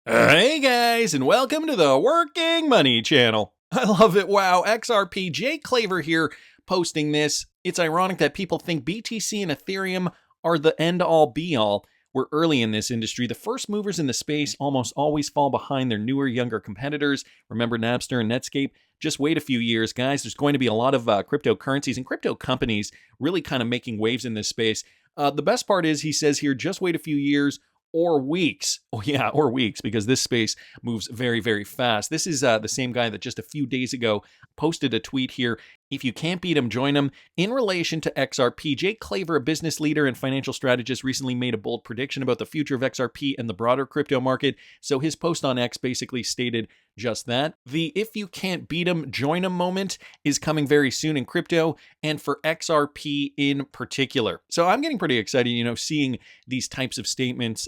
Hey guys, and welcome to the Working Money channel. I love it. Wow, XRP, Claver here posting this. It's ironic that people think BTC and Ethereum are the end-all be-all. We're early in this industry. The first movers in the space almost always fall behind their newer, younger competitors. Remember Napster and Netscape? Just wait a few years, guys. There's going to be a lot of cryptocurrencies and crypto companies really kind of making waves in this space. The best part is, he says here, just wait a few years or weeks. Oh yeah, or weeks, because this space moves very, very fast. This is the same guy that just a few days ago posted a tweet here. If you can't beat him, join him. In relation to XRP, Jake Claver, a business leader and financial strategist, recently made a bold prediction about the future of XRP and the broader crypto market. So his post on X basically stated just that. The if you can't beat him, join him moment is coming very soon in crypto, and for XRP in particular. So I'm getting pretty excited, seeing these types of statements,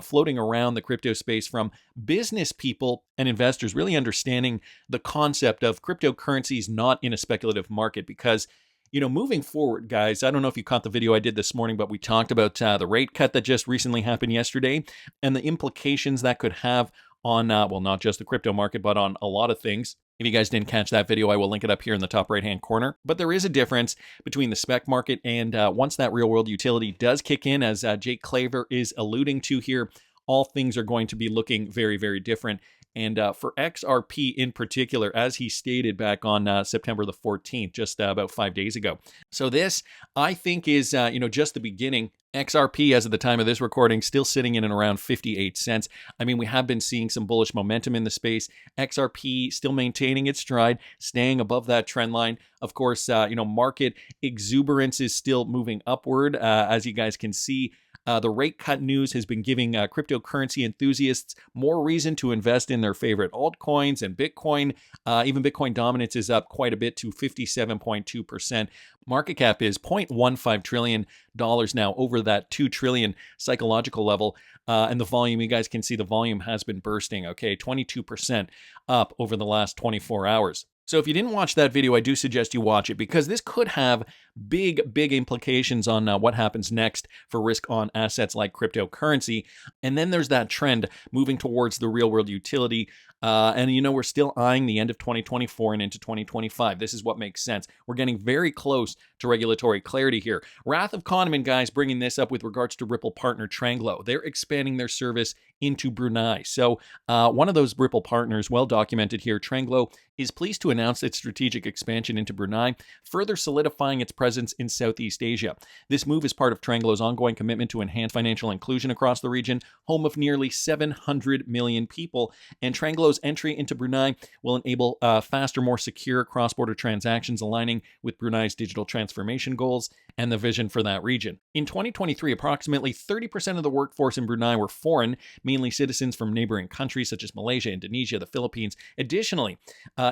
floating around the crypto space from business people and investors really understanding the concept of cryptocurrencies not in a speculative market. Because moving forward, guys, I don't know if you caught the video I did this morning, but we talked about the rate cut that just recently happened yesterday and the implications that could have on, not just the crypto market, but on a lot of things. If you guys didn't catch that video, I will link it up here in the top right-hand corner. But there is a difference between the spec market and once that real-world utility does kick in, as Jake Claver is alluding to here, all things are going to be looking very, very different. And for XRP in particular, as he stated back on September the 14th, just about 5 days ago. So this, I think, is, just the beginning. XRP, as of the time of this recording, still sitting in and around 58 cents. I mean, we have been seeing some bullish momentum in the space. XRP still maintaining its stride, staying above that trend line. Of course, market exuberance is still moving upward, as you guys can see. The rate cut news has been giving cryptocurrency enthusiasts more reason to invest in their favorite altcoins and Bitcoin. Even Bitcoin dominance is up quite a bit to 57.2%. Market cap is $0.15 trillion now, over that $2 trillion psychological level. And the volume, you guys can see the volume has been bursting, okay? 22% up over the last 24 hours. So if you didn't watch that video, I do suggest you watch it, because this could have big, big implications on what happens next for risk on assets like cryptocurrency. And then there's that trend moving towards the real world utility. And we're still eyeing the end of 2024 and into 2025. This is what makes sense. We're getting very close to regulatory clarity here. Wrath of Kahneman, guys, bringing this up with regards to Ripple partner Trango. They're expanding their service into Brunei. So one of those Ripple partners, well documented here, Trango, is pleased to announce its strategic expansion into Brunei, further solidifying its presence in Southeast Asia. This move is part of Trango's ongoing commitment to enhance financial inclusion across the region, home of nearly 700 million people. And Trango's entry into Brunei will enable faster, more secure cross-border transactions, aligning with Brunei's digital transformation goals and the vision for that region. In 2023, approximately 30% of the workforce in Brunei were foreign, mainly citizens from neighboring countries such as Malaysia, Indonesia, the Philippines. Additionally,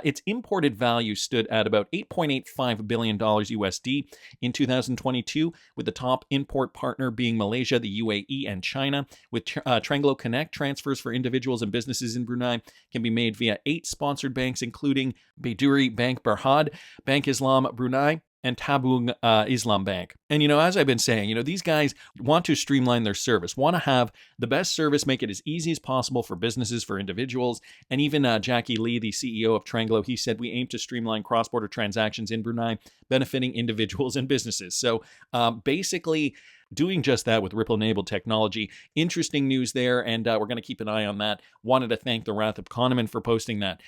its imported value stood at about $8.85 billion USD in 2022, with the top import partner being Malaysia, the UAE, and China. With Trango Connect, transfers for individuals and businesses in Brunei can be made via 8 sponsored banks, including BITRUE Bank Berhad, Bank Islam Brunei, and Tabung Islam Bank. And, as I've been saying, these guys want to streamline their service, want to have the best service, make it as easy as possible for businesses, for individuals. And even Jackie Lee, the CEO of Trango, he said, we aim to streamline cross-border transactions in Brunei, benefiting individuals and businesses. So basically, doing just that with Ripple-enabled technology. Interesting news there, and we're going to keep an eye on that. Wanted to thank the Wrath of Kahneman for posting that.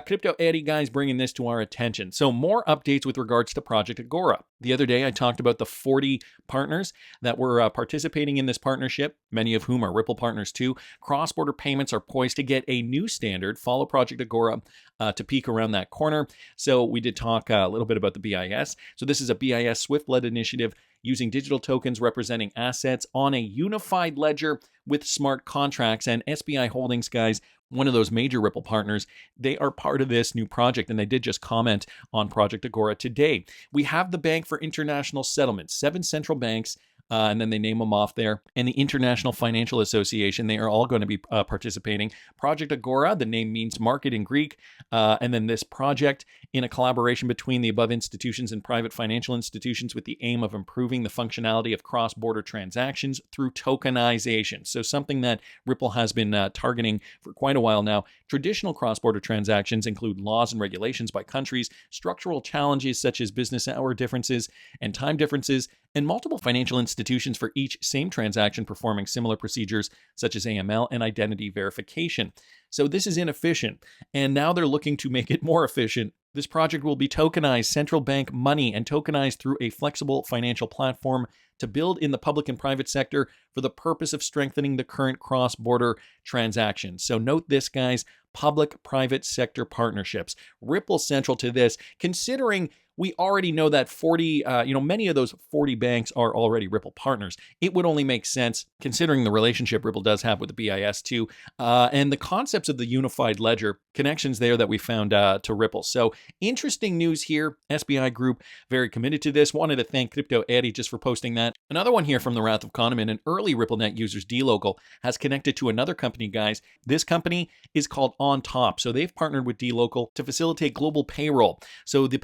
Crypto Eddie, guys, bringing this to our attention. So more updates with regards to Project Agora. The other day, I talked about the 40 partners that were participating in this partnership, many of whom are Ripple partners too. Cross-border payments are poised to get a new standard. Follow Project Agora to peek around that corner. So we did talk a little bit about the BIS. So this is a BIS Swift-led initiative using digital tokens representing assets on a unified ledger with smart contracts. And SBI Holdings, guys, one of those major Ripple partners, they are part of this new project, and they did just comment on Project Agora today. We have the Bank for International Settlements, 7 central banks and then they name them off there. And the International Financial Association, they are all going to be participating. Project Agora, the name means market in Greek. And then this project in a collaboration between the above institutions and private financial institutions with the aim of improving the functionality of cross-border transactions through tokenization. So something that Ripple has been targeting for quite a while now. Traditional cross-border transactions include laws and regulations by countries, structural challenges such as business hour differences and time differences, and multiple financial institutions for each same transaction performing similar procedures such as AML and identity verification. So this is inefficient, and now they're looking to make it more efficient. This project will be tokenized central bank money and tokenized through a flexible financial platform to build in the public and private sector for the purpose of strengthening the current cross-border transactions. So note this, guys, public-private sector partnerships. Ripple central to this, considering we already know that many of those 40 banks are already Ripple partners. It would only make sense, considering the relationship Ripple does have with the BIS too, and the concepts of the unified ledger, connections there that we found to Ripple. So interesting news here. SBI Group, very committed to this. Wanted to thank Crypto Eddie just for posting that. Another one here from the Wrath of Kahneman, an early RippleNet user's DLocal has connected to another company, guys. This company is called Ontop. So they've partnered with DLocal to facilitate global payroll. So the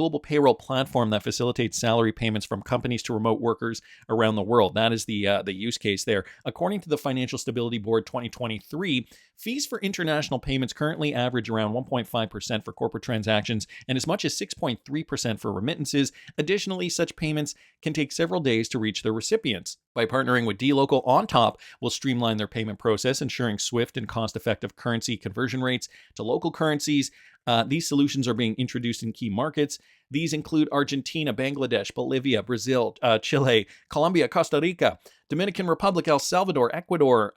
global payroll platform that facilitates salary payments from companies to remote workers around the world. That is the use case there. According to the Financial Stability Board 2023, fees for international payments currently average around 1.5% for corporate transactions and as much as 6.3% for remittances. Additionally, such payments can take several days to reach their recipients. By partnering with DLocal, Ontop will streamline their payment process, ensuring swift and cost-effective currency conversion rates to local currencies. These solutions are being introduced in key markets. These include Argentina, Bangladesh, Bolivia, Brazil, Chile, Colombia, Costa Rica, Dominican Republic, El Salvador, Ecuador,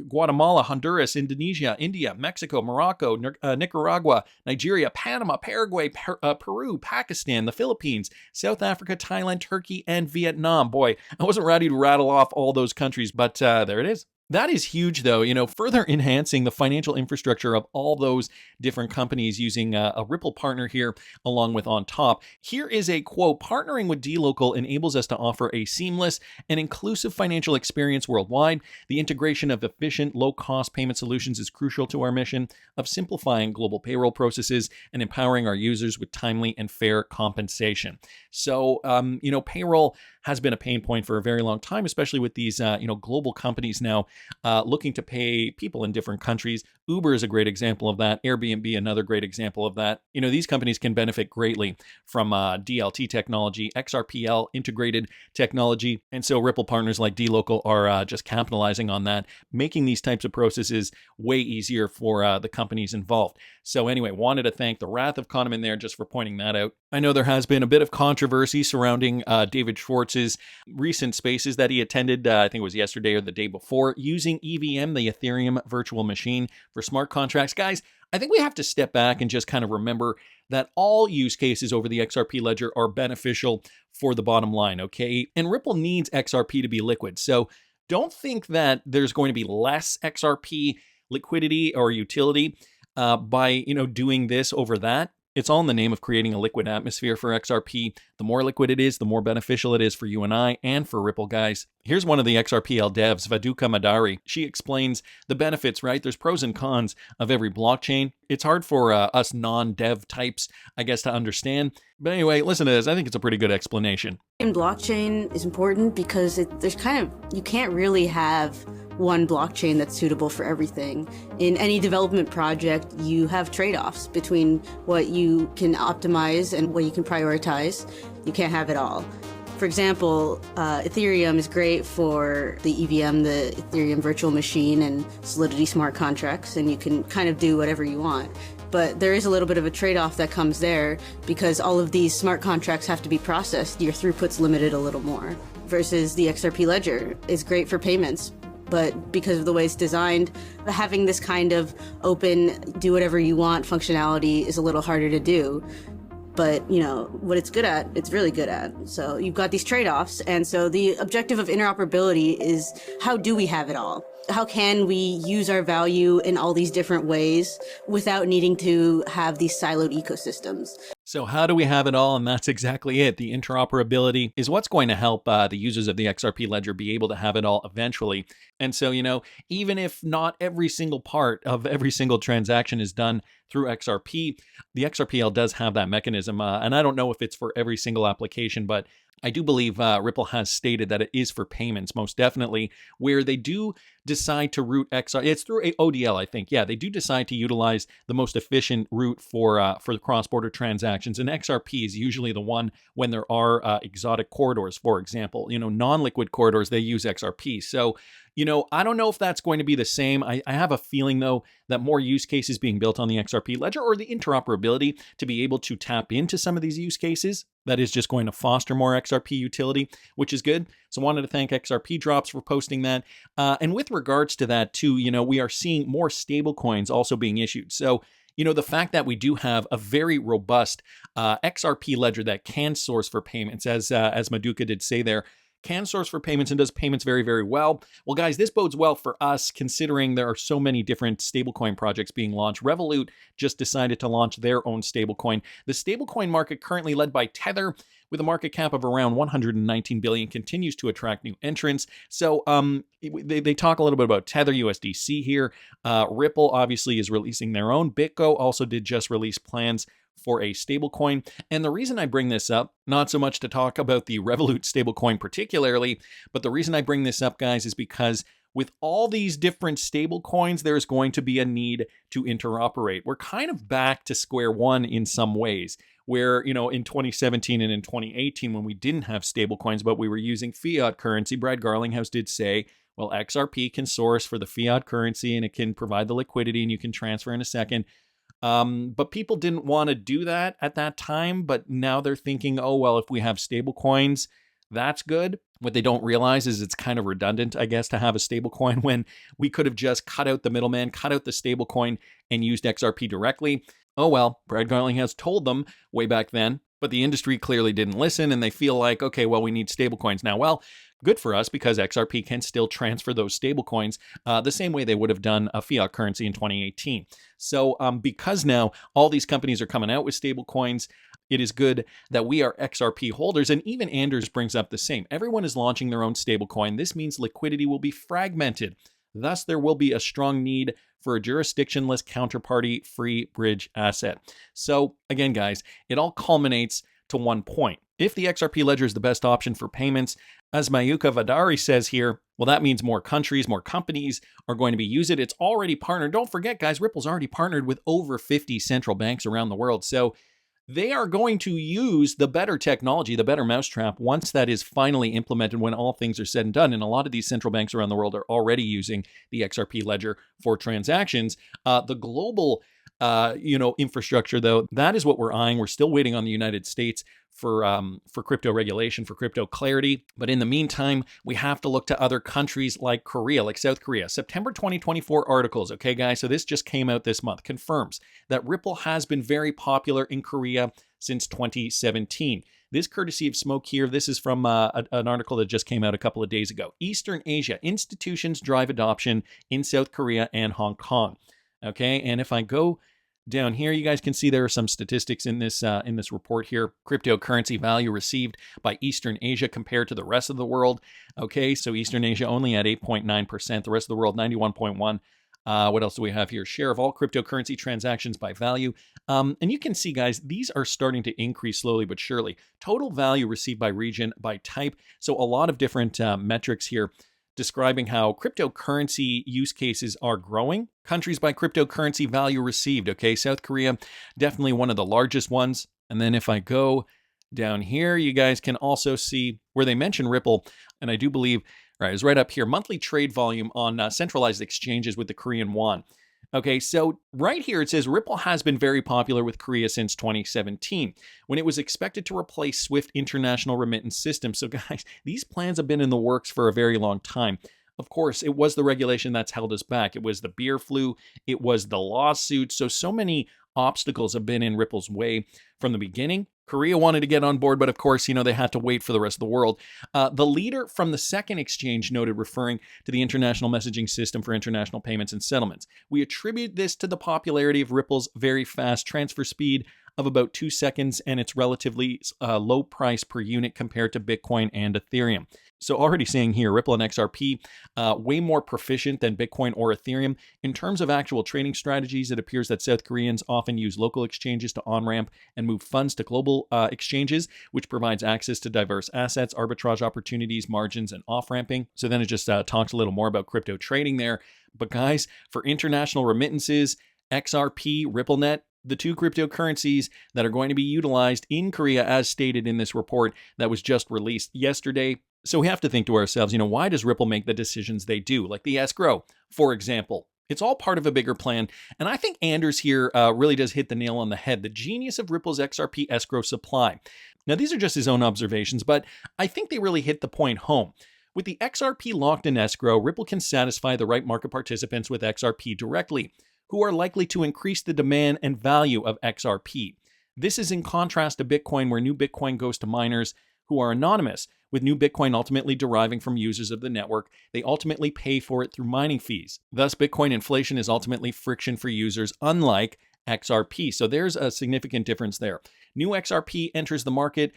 Guatemala, Honduras, Indonesia, India, Mexico, Morocco, Nicaragua, Nigeria, Panama, Paraguay, Peru, Pakistan, the Philippines, South Africa, Thailand, Turkey, and Vietnam. Boy, I wasn't ready to rattle off all those countries, but there it is. That is huge, though, further enhancing the financial infrastructure of all those different companies using a Ripple partner here along with Ontop. Here is a quote: partnering with DLocal enables us to offer a seamless and inclusive financial experience worldwide. The integration of efficient, low-cost payment solutions is crucial to our mission of simplifying global payroll processes and empowering our users with timely and fair compensation. So, payroll has been a pain point for a very long time, especially with these, global companies now looking to pay people in different countries. Uber is a great example of that. Airbnb, another great example of that. These companies can benefit greatly from DLT technology, XRPL integrated technology. And so Ripple partners like DLocal are just capitalizing on that, making these types of processes way easier for the companies involved. So anyway, wanted to thank the Wrath of Kahneman there just for pointing that out. I know there has been a bit of controversy surrounding David Schwartz's recent spaces that he attended, I think it was yesterday or the day before, using EVM, the Ethereum virtual machine, for smart contracts. Guys, I think we have to step back and just kind of remember that all use cases over the XRP ledger are beneficial for the bottom line, okay? And Ripple needs XRP to be liquid. So don't think that there's going to be less XRP liquidity or utility by, doing this over that. It's all in the name of creating a liquid atmosphere for XRP. The more liquid it is, the more beneficial it is for you and I and for Ripple, guys. Here's one of the XRPL devs, Vaduka Madari. She explains the benefits, right? There's pros and cons of every blockchain. It's hard for us non-dev types, I guess, to understand. But anyway, listen to this. I think it's a pretty good explanation. In blockchain is important because you can't really have one blockchain that's suitable for everything. In any development project, you have trade-offs between what you can optimize and what you can prioritize. You can't have it all. For example, Ethereum is great for the EVM, the Ethereum virtual machine, and Solidity smart contracts, and you can kind of do whatever you want. But there is a little bit of a trade-off that comes there because all of these smart contracts have to be processed. Your throughput's limited a little more. Versus the XRP ledger is great for payments, but because of the way it's designed, having this kind of open, do whatever you want functionality is a little harder to do. But, what it's good at, it's really good at. So you've got these trade-offs. And so the objective of interoperability is, how do we have it all? How can we use our value in all these different ways without needing to have these siloed ecosystems? So how do we have it all? And that's exactly it. The interoperability is what's going to help the users of the XRP ledger be able to have it all eventually. And so, even if not every single part of every single transaction is done through XRP, the XRPL does have that mechanism. And I don't know if it's for every single application, but I do believe Ripple has stated that it is for payments, most definitely, where they do decide to route XR. It's through a ODL, I think. Yeah, they do decide to utilize the most efficient route for the cross-border transactions. And XRP is usually the one when there are exotic corridors, for example. Non-liquid corridors, they use XRP. So, I don't know if that's going to be the same. I have a feeling, though, that more use cases being built on the XRP ledger or the interoperability to be able to tap into some of these use cases, that is just going to foster more XRP utility, which is good. So I wanted to thank XRP Drops for posting that. And with regards to that, too, we are seeing more stable coins also being issued. So, the fact that we do have a very robust XRP ledger that can source for payments, as Maduka did say there, can source for payments and does payments very, very well. Well, guys, this bodes well for us considering there are so many different stablecoin projects being launched. Revolut just decided to launch their own stablecoin. The stablecoin market, currently led by Tether, with a market cap of around 119 billion, continues to attract new entrants. So they talk a little bit about Tether USDC here. Ripple obviously is releasing their own. BitGo also did just release plans for a stablecoin. And the reason I bring this up, not so much to talk about the Revolut stablecoin particularly, but the reason I bring this up, guys, is because with all these different stablecoins, there's going to be a need to interoperate. We're kind of back to square one in some ways, where, in 2017 and in 2018, when we didn't have stablecoins, but we were using fiat currency, Brad Garlinghouse did say, well, XRP can source for the fiat currency and it can provide the liquidity and you can transfer in a second. But people didn't want to do that at that time. But now they're thinking, oh, well, if we have stable coins, that's good. What they don't realize is it's kind of redundant, I guess, to have a stable coin when we could have just cut out the middleman, cut out the stable coin and used XRP directly. Oh, well, Brad Garling has told them way back then, but the industry clearly didn't listen and they feel like, okay, well, we need stable coins now. Well, good for us because XRP can still transfer those stable coins the same way they would have done a fiat currency in 2018. So because now all these companies are coming out with stable coins, it is good that we are XRP holders. And even Anders brings up the same. Everyone is launching their own stablecoin. This means liquidity will be fragmented. Thus, there will be a strong need for a jurisdictionless counterparty-free bridge asset. So again, guys, it all culminates to one point. If the XRP ledger is the best option for payments, as Mayuka Vadari says here, well, that means more countries, more companies are going to be using it. It's already partnered. Don't forget, guys, Ripple's already partnered with over 50 central banks around the world. So they are going to use the better technology, the better mousetrap, once that is finally implemented, when all things are said and done. And a lot of these central banks around the world are already using the XRP ledger for transactions. The global infrastructure, though, that is what we're eyeing. We're still waiting on the United States for crypto regulation, for crypto clarity. But in the meantime, we have to look to other countries like Korea, like South Korea. September 2024 articles, okay, guys? So this just came out this month, confirms that Ripple has been very popular in Korea since 2017. This courtesy of Smoke here. This is from an article that just came out a couple of days ago. Eastern Asia, institutions drive adoption in South Korea and Hong Kong. Okay, and if I go down here, you guys can see there are some statistics in this report here. Cryptocurrency value received by Eastern Asia compared to the rest of the world. Okay, so Eastern Asia only at 8.9%, the rest of the world 91.1%. What else do we have here? Share of all cryptocurrency transactions by value. And you can see, guys, these are starting to increase slowly but surely. Total value received by region, by type. So a lot of different metrics here describing how cryptocurrency use cases are growing. Countries by cryptocurrency value received. Okay, South Korea, definitely one of the largest ones. And then if I go down here, you guys can also see where they mention Ripple. And I do believe, right, it's right up here, monthly trade volume on centralized exchanges with the Korean won. Okay, so right here it says Ripple has been very popular with Korea since 2017, when it was expected to replace SWIFT international remittance system. So guys, these plans have been in the works for a very long time. Of course, it was the regulation that's held us back. It was the beer flu. It was the lawsuit. So many obstacles have been in Ripple's way from the beginning. Korea wanted to get on board, but of course, they had to wait for the rest of the world. The leader from the second exchange noted, referring to the international messaging system for international payments and settlements. We attribute this to the popularity of Ripple's very fast transfer speed, of about 2 seconds, and it's relatively low price per unit compared to Bitcoin and Ethereum. So already saying here, Ripple and XRP, way more proficient than Bitcoin or Ethereum. In terms of actual trading strategies, it appears that South Koreans often use local exchanges to on-ramp and move funds to global exchanges, which provides access to diverse assets, arbitrage opportunities, margins, and off-ramping. So then it just talks a little more about crypto trading there. But guys, for international remittances, XRP, RippleNet, the two cryptocurrencies that are going to be utilized in Korea as stated in this report that was just released yesterday. So we have to think to ourselves, why does Ripple make the decisions they do? Like the escrow, for example. It's all part of a bigger plan. And I think Anders here really does hit the nail on the head. The genius of Ripple's XRP escrow supply. Now, these are just his own observations, but I think they really hit the point home. With the XRP locked in escrow, Ripple can satisfy the right market participants with XRP directly, who are likely to increase the demand and value of XRP. This is in contrast to Bitcoin, where new Bitcoin goes to miners who are anonymous, with new Bitcoin ultimately deriving from users of the network. They ultimately pay for it through mining fees. Thus, Bitcoin inflation is ultimately friction for users, unlike XRP. So there's a significant difference there. New XRP enters the market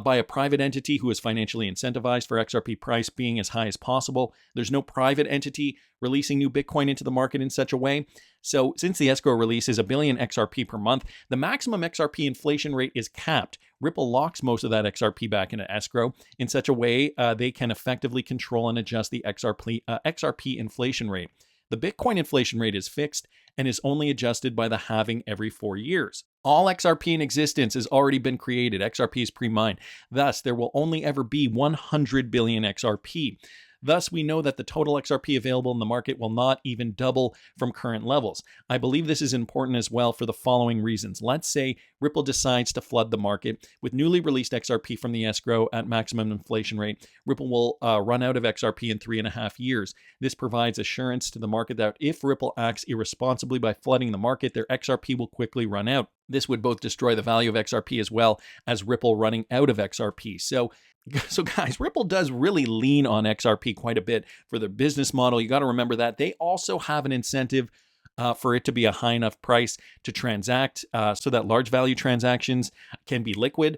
by a private entity who is financially incentivized for XRP price being as high as possible. There's no private entity releasing new Bitcoin into the market in such a way. So since the escrow release is 1 billion XRP per month, the maximum XRP inflation rate is capped. Ripple locks most of that XRP back into escrow in such a way they can effectively control and adjust the XRP inflation rate. The Bitcoin inflation rate is fixed and is only adjusted by the halving every 4 years. All XRP in existence has already been created. XRP is pre-mined. Thus, there will only ever be 100 billion XRP. Thus, we know that the total XRP available in the market will not even double from current levels. I believe this is important as well for the following reasons. Let's say Ripple decides to flood the market with newly released XRP from the escrow at maximum inflation rate. Ripple will run out of XRP in 3.5 years. This provides assurance to the market that if Ripple acts irresponsibly by flooding the market, their XRP will quickly run out. This would both destroy the value of XRP as well as Ripple running out of XRP. So guys, Ripple does really lean on XRP quite a bit for their business model. You got to remember that. They also have an incentive for it to be a high enough price to transact so that large value transactions can be liquid.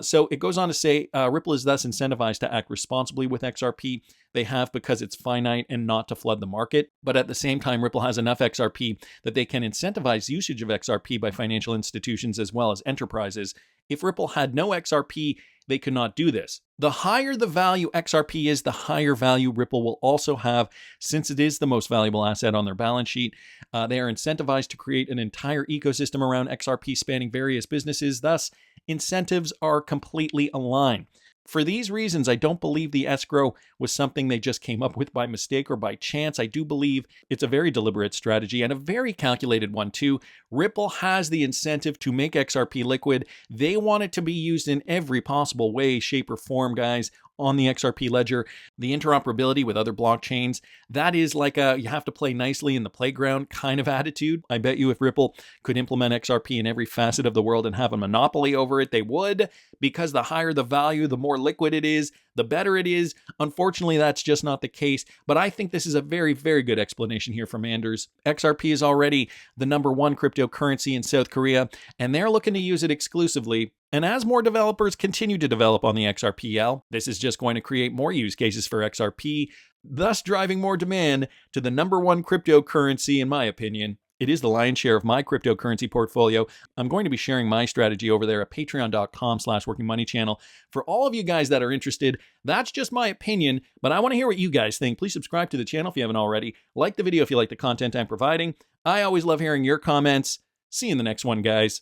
So it goes on to say, Ripple is thus incentivized to act responsibly with XRP. They have because it's finite and not to flood the market. But at the same time, Ripple has enough XRP that they can incentivize usage of XRP by financial institutions as well as enterprises. If Ripple had no XRP, they could not do this. The higher the value XRP is, the higher value Ripple will also have, since it is the most valuable asset on their balance sheet. They are incentivized to create an entire ecosystem around XRP spanning various businesses. Thus, incentives are completely aligned. For these reasons, I don't believe the escrow was something they just came up with by mistake or by chance. I do believe it's a very deliberate strategy and a very calculated one too. Ripple has the incentive to make XRP liquid. They want it to be used in every possible way, shape, or form, guys, on the XRP ledger. The interoperability with other blockchains, that is like a you have to play nicely in the playground kind of attitude. I bet you if Ripple could implement XRP in every facet of the world and have a monopoly over it, they would, because the higher the value, the more liquid it is, the better it is. Unfortunately, that's just not the case, but I think this is a very, very good explanation here from Anders. XRP is already the #1 cryptocurrency in South Korea, and they're looking to use it exclusively. And as more developers continue to develop on the XRPL, this is just going to create more use cases for XRP, thus driving more demand to the #1 cryptocurrency, in my opinion. It is the lion's share of my cryptocurrency portfolio. I'm going to be sharing my strategy over there at patreon.com/workingmoneychannel. For all of you guys that are interested, that's just my opinion, but I want to hear what you guys think. Please subscribe to the channel if you haven't already. Like the video if you like the content I'm providing. I always love hearing your comments. See you in the next one, guys.